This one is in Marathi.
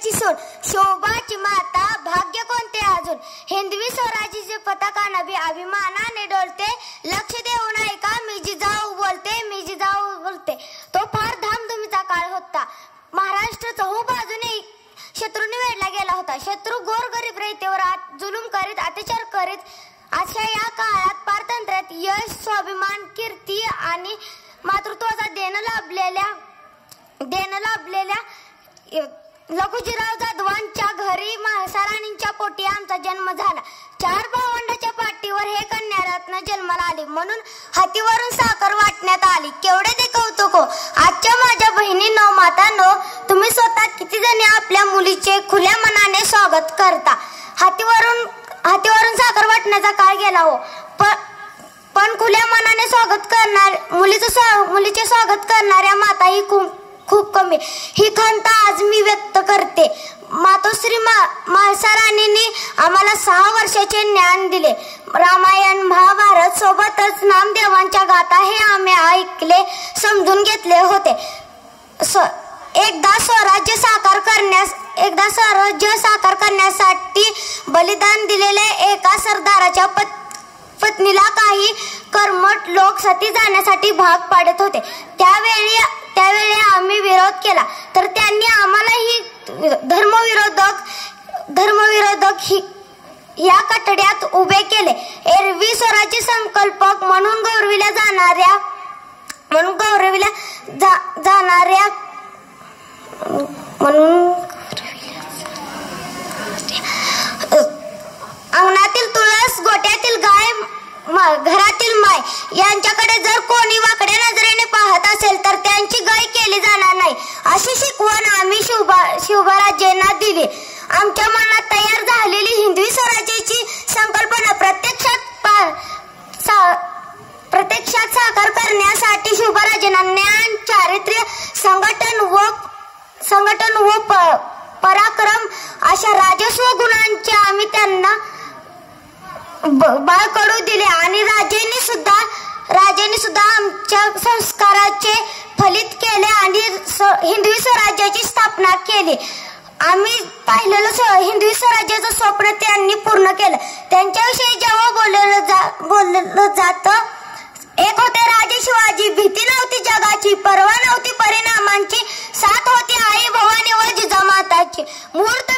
हिंदवीची सोड शोभाची माता भाग्य कोणते अजून हिंदवी स्वराज्याचे पताकाना भी अभिमानाने डोलते लक्ष देऊन ऐका मी जिजाऊ बोलते तो फार धामधुमीचा काळ होता। महाराष्ट्र चहूबाजूने शत्रूने वेढला गेला होता। शत्रू गोरगरीब रयतेवर जुलूम करीत अत्याचार करीत अशा या काळात पारतंत्र्यात यश स्वाभिमान कीर्ती आणि मातृत्वाचा देणं लाभलेल्या लखुजीराव जाधवांच्या घरी महाराणींच्या पोटी आमचा जन्म झाला। 4 भावंडाच्या पाठीवर हे कन्यारत्न जन्माला आले म्हणून हातीवरून साखर वाटण्यात आली। केवढे ते कौतुक हो। आजच्या माझ्या बहिणींनो मातांनो तुम्ही स्वतः किती जणी आपल्या मुलीचे खुल्या मनाने स्वागत करता। हातीवरून साखर वाटण्याचा काळ गेला हो पण खुल्या मनाने स्वागत करणार मुलीचे स्वागत करणाऱ्या माता ही खूप कमी। ही खंत आज मी व्यक्त करते। मातोश्री महाराणींनी आम्हाला 6 वर्षाचे ज्ञान दिले। रामायण महाभारत सोबतच नामदेवांच्या गाथा हे आम्ही ऐकले समजून घेतले होते। एकदा स्वराज्य साकार करण्यासाठी बलिदान दिलेले एका सरदाराच्या पत्नीला काही कर्मठ लोक सती जाण्यासाठी भाग पाडत होते। त्यावेळी आम्ही विरोध केला तर त्यांनी आम्हालाही धर्मविरोधक या कटड्यात उभे केले। एरवी स्वराज्य संकल्पक म्हणून गौरविल्या जाणाऱ्या अंगणातील तुळस गोट्यातील गाय घरातील माय यांच्याकडे जर कोणी वाकड्या नजरेने पाहत असेल तर त्यांची गाय केली जाणार नाही अशी शिकवण आम्ही शिवराज्यांना दिली। आमच्या मनात तयार झालेली हिंदवी स्वराज्याची संकल्पना प्रत्यक्षात साकार करण्यासाठी शिवराज्यांना ज्ञान चारित्र्य संघटन व पराक्रम अशा राजस्व गुणांचे आम्ही त्यांना बाळकडू दिले आणि राजांनी सुद्धा आमच्या संस्काराचे फलित केले आणि हिंदवी स्वराज्याची स्थापना केली। आम्ही पाहिलेलं हिंदवी स्वराज्याचं स्वप्न त्यांनी पूर्ण केलं। त्यांच्याविषयी जेव्हा बोललं जातं एक होते राजे शिवाजी, भीती नव्हती जगाची, पर्वा नव्हती परिणामांची, साथ होती आई भवानी व जिजामाताची। मुहूर्त